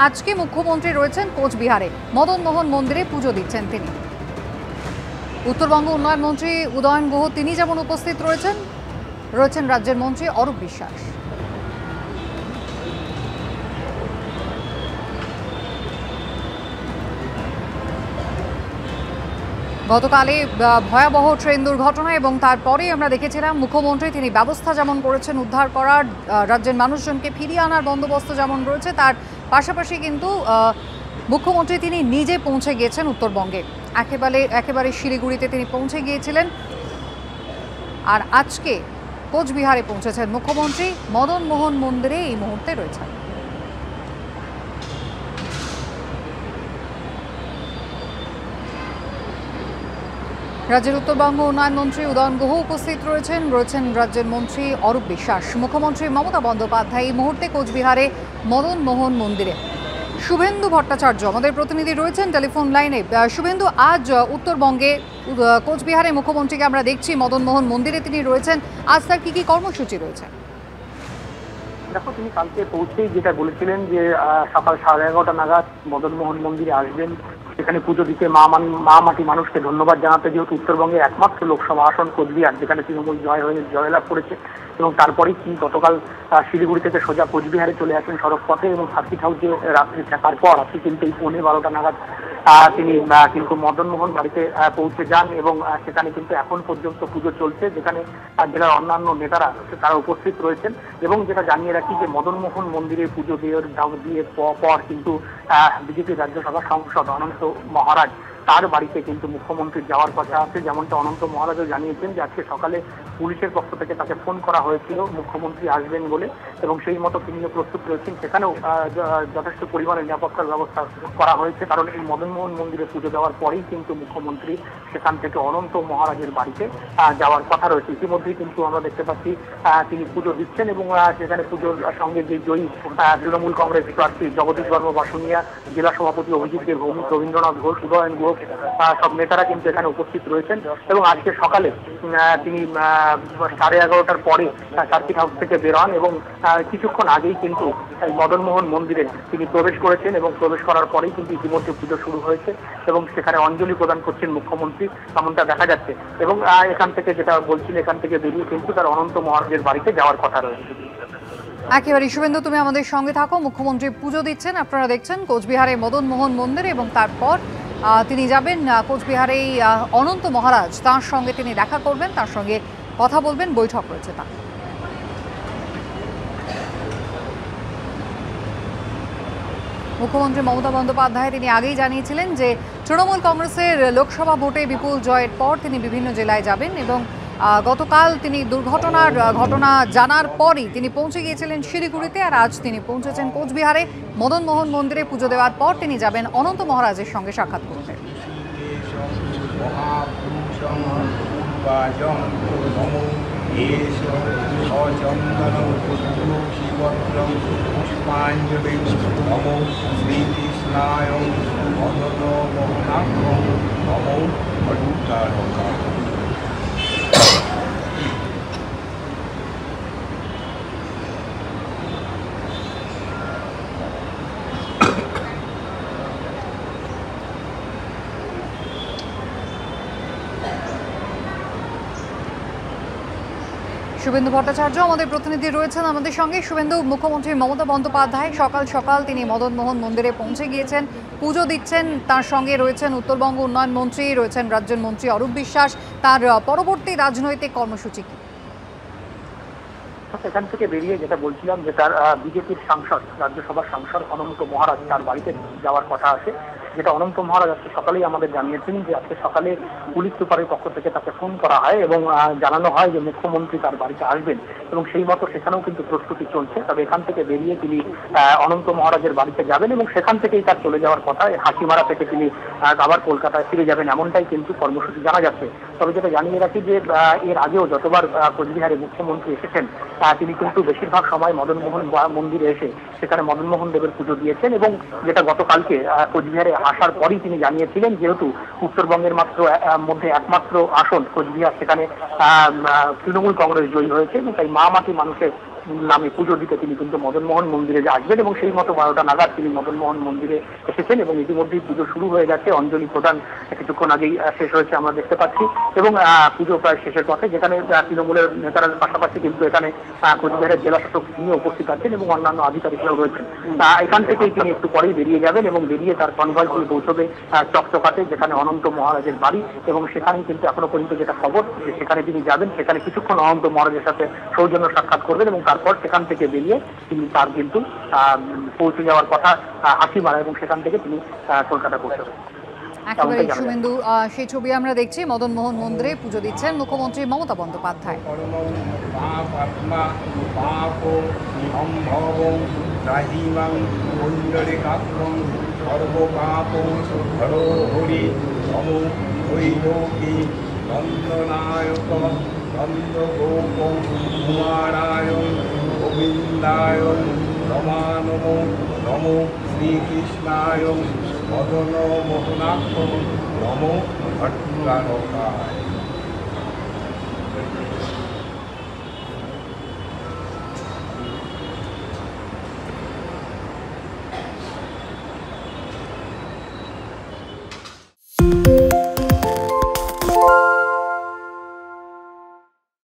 আজকে মুখ্যমন্ত্রী রয়েছেন কোচবিহারে, মদন মোহন মন্দিরে পুজো দিচ্ছেন তিনি। উত্তরবঙ্গ উন্নয়ন মন্ত্রী উদয়ন গুহ তিনি যেমন উপস্থিত রয়েছেন রাজ্যের মন্ত্রী অরূপ বিশ্বাস। গতকালে ভয়াবহ ট্রেন দুর্ঘটনা এবং তারপরে আমরা দেখেছিলাম মুখ্যমন্ত্রী তিনি ব্যবস্থা যেমন করেছেন উদ্ধার করার, রাজ্যের মানুষজনকে ফিরিয়ে আনার বন্দোবস্ত যেমন রয়েছে, তার পাশাপাশি কিন্তু মুখ্যমন্ত্রী তিনি নিজে পৌঁছে গিয়েছেন উত্তরবঙ্গে, একেবারে শিলিগুড়িতে তিনি পৌঁছে গিয়েছিলেন। আর আজকে কোচবিহারে পৌঁছেছেন মুখ্যমন্ত্রী, মদন মোহন মন্দিরে এই মুহূর্তে রয়েছেন। রাজ্যের উত্তরবঙ্গ উন্নয়ন মন্ত্রী উদয়ন গুহ উপস্থিত রয়েছেন রাজ্যের মন্ত্রী অরূপ বিশ্বাস। মুখ্যমন্ত্রী মমতা বন্দ্যোপাধ্যায় এই মুহূর্তে কোচবিহারে মদন মোহন মন্দিরে। শুভেন্দু ভট্টাচার্য আমাদের প্রতিনিধি রয়েছেন টেলিফোন লাইনে। শুভেন্দু, আজ উত্তরবঙ্গে কোচবিহারে মুখ্যমন্ত্রীকে আমরা দেখছি, মদন মোহন মন্দিরে তিনি রয়েছেন। আজ তার কি কর্মসূচি রয়েছে? দেখো, তিনি কালকে পৌঁছেই যেটা বলেছিলেন যে সকাল 11:30 নাগাদ মদন মোহন মন্দিরে আসবেন, সেখানে পুজো দিতে মা মাটি মানুষকে ধন্যবাদ জানাতে, যেহেতু উত্তরবঙ্গের একমাত্র লোকসভা আসন কোচবিহার, যেখানে তৃণমূল জয়লাভ করেছে। এবং তারপরেই তিনি গতকাল শিলিগুড়ি থেকে সোজা কোচবিহারে চলে আসেন সড়ক পথে, এবং সার্কিট হাউসে রাত্রি থাকার পর আজকে কিন্তু এই 11:15 নাগাদ তিনি কিন্তু মদন মোহন বাড়িতে পৌঁছে যান। এবং সেখানে কিন্তু এখন পর্যন্ত পুজো চলছে, যেখানে জেলার অন্যান্য নেতারা তারা উপস্থিত রয়েছেন। এবং যেটা জানিয়ে রাখি যে মদন মোহন মন্দিরে পুজো দিয়ে পর কিন্তু বিজেপি রাজ্যসভা সাংসদ অনন্ত মহারাজ তার বাড়িতে কিন্তু মুখ্যমন্ত্রীর যাওয়ার কথা আছে। যেমনটা অনন্ত মহারাজও জানিয়েছেন যে আজকে সকালে পুলিশের পক্ষ থেকে তাকে ফোন করা হয়েছিল মুখ্যমন্ত্রী আসবেন বলে, এবং সেই মতো তিনিও প্রস্তুত রয়েছেন। সেখানেও যথেষ্ট পরিমাণে নিরাপত্তার ব্যবস্থা করা হয়েছে, কারণ এই মদন মোহন মন্দিরে পুজো দেওয়ার পরেই কিন্তু মুখ্যমন্ত্রী সেখান থেকে অনন্ত মহারাজের বাড়িতে যাওয়ার কথা রয়েছে। ইতিমধ্যেই কিন্তু আমরা দেখতে পাচ্ছি তিনি পুজো দিচ্ছেন, এবং সেখানে পুজোর সঙ্গে যে জয়ী তৃণমূল কংগ্রেস প্রার্থী জগদীশ বর্মা বাসুনিয়া, জেলা সভাপতি অভিজিৎ দেব, রবীন্দ্রনাথ ঘোষ, উদয়ন গুহ, সব নেতারা কিন্তু এখানে উপস্থিত রয়েছেন। এবং আজকে সকালে তিনি 11:30টার পরে সার্কিট হাউস থেকে বের হন, এবং কিছুক্ষণ আগেই কিন্তু মদন মোহন মন্দিরে তিনি প্রবেশ করেছেন, এবং প্রবেশ করার পরেই কিন্তু ইতিমধ্যে পুজো শুরু হয়েছে, এবং সেখানে অঞ্জলি প্রদান করছেন মুখ্যমন্ত্রী, এমনটা দেখা যাচ্ছে। এবং এখান থেকে যেটা বলছিল, এখান থেকে বেরিয়ে কিন্তু তার অনন্ত মহারাজের বাড়িতে যাওয়ার কথা রয়েছে। একেবারে শুভেন্দু, তুমি আমাদের সঙ্গে থাকো। মুখ্যমন্ত্রী পুজো দিচ্ছেন, আপনারা দেখছেন কোচবিহারে মদন মোহন মন্দিরে, এবং তারপর তিনি যাবেন কোচবিহারে অনন্ত মহারাজ, তার সঙ্গে তিনি দেখা করবেন, তার সঙ্গে কথা বলবেন, বৈঠক রয়েছে তার। মুখ্যমন্ত্রী মমতা বন্দ্যোপাধ্যায় তিনি আগেই জানিয়েছিলেন যে তৃণমূল কংগ্রেসের লোকসভা ভোটে বিপুল জয়ের পর তিনি বিভিন্ন জেলায় যাবেন, এবং গতকাল তিনি ঘটনা জানার পরই তিনি পৌঁছে গিয়েছিলেন শিলিগুড়িতে, আর আজ তিনি পৌঁছেছেন কোচবিহারে মদন মোহন মন্দিরে পুজো দেওয়ার পর তিনি যাবেন অনন্ত মহারাজের সঙ্গে সাক্ষাৎ করতে। শুভেন্দু ভট্টাচার্য আমাদের প্রতিনিধি রয়েছেন আমাদের সঙ্গে। শুভেন্দু, মুখ্যমন্ত্রী মমতা বন্দ্যোপাধ্যায় সকাল সকাল তিনি মদন মোহন মন্দিরে পৌঁছে গিয়েছেন, পুজো দিচ্ছেন, তার সঙ্গে রয়েছেন উত্তরবঙ্গ উন্নয়ন মন্ত্রী, রয়েছেন রাজ্যের মন্ত্রী অরূপ বিশ্বাস। তার পরবর্তী রাজনৈতিক কর্মসূচি কি? এখান থেকে বেরিয়ে যেটা বলছিলাম যে তার বিজেপির সাংসদ, রাজ্যসভার সাংসদ অনন্ত মহারাজ তার বাড়িতে যাওয়ার কথা আছে, যেটা অনন্ত মহারাজ আজকে সকালেই আমাদের জানিয়েছেন যে আজকে সকালে পুলিশ সুপারের পক্ষ থেকে তাকে ফোন করা হয়, এবং জানানো হয় যে মুখ্যমন্ত্রী তার বাড়িতে আসবেন, এবং সেই মতো সেখানেও কিন্তু প্রস্তুতি চলছে। তবে এখান থেকে বেরিয়ে তিনি অনন্ত মহারাজের বাড়িতে যাবেন, এবং সেখান থেকেই তার চলে যাওয়ার কথা, হাসিমারা থেকে তিনি আবার কলকাতায় ফিরে যাবেন, এমনটাই কিন্তু কর্মসূচি জানা যাচ্ছে। তবে যেটা জানিয়ে রাখি যে এর আগেও যতবার কোচবিহারে মুখ্যমন্ত্রী এসেছেন তিনি কিন্তু বেশিরভাগ সময় মদন মোহন মন্দিরে এসে সেখানে মদন মোহন দেবের পুজো দিয়েছেন। এবং যেটা গতকালকে কোচবিহারে আসার পরই তিনি জানিয়েছিলেন, যেহেতু উত্তরবঙ্গের মধ্যে একমাত্র আসন কোচবিহার, সেখানে তৃণমূল কংগ্রেস জয়ী হয়েছে, এবং তাই মা মাটি মানুষের নামে পুজো দিতে তিনি কিন্তু মদনমোহন মন্দিরে যে আসবেন এবং সেই মতো 12টা নাগাদ তিনি মদনমোহন মন্দিরে এসেছেন এবং ইতিমধ্যেই পুজো শুরু হয়ে গেছে। অঞ্জলি প্রদান কিছুক্ষণ আগেই শেষ হয়েছে আমরা দেখতে পাচ্ছি এবং পুজো প্রায় শেষের পথে, যেখানে তৃণমূলের নেতারা পাশাপাশি কিন্তু এখানে কোচবিহারের জেলা শাসক তিনি উপস্থিত আছেন এবং অন্যান্য আধিকারিকরাও রয়েছেন। এখান থেকেই তিনি একটু পরেই বেরিয়ে যাবেন এবং বেরিয়ে তার কনভয় তিনি পৌঁছবে চকচকাতে, যেখানে অনন্ত মহারাজের বাড়ি, এবং সেখানেই কিন্তু এখনো পর্যন্ত যেটা খবর যে সেখানে তিনি যাবেন, সেখানে কিছুক্ষণ অনন্ত মহারাজের সাথে সৌজন্য সাক্ষাৎ করবেন এবং তারপর সেখান থেকে বেরিয়ে তিনি তার কিন্তু পৌঁছে যাওয়ার কথা হাসিমারা এবং সেখান থেকে তিনি কলকাতা পৌঁছবেন। একেবারে শুভেন্দু, সেই ছবি আমরা দেখছি। মদনমোহন মন্দিরে পুজো দিচ্ছেন মুখ্যমন্ত্রী মমতা বন্দ্যোপাধ্যায়। নমো শ্রীকৃষ্ণায় মদন মোহনাক্ষ নমো ভট্টারকায়।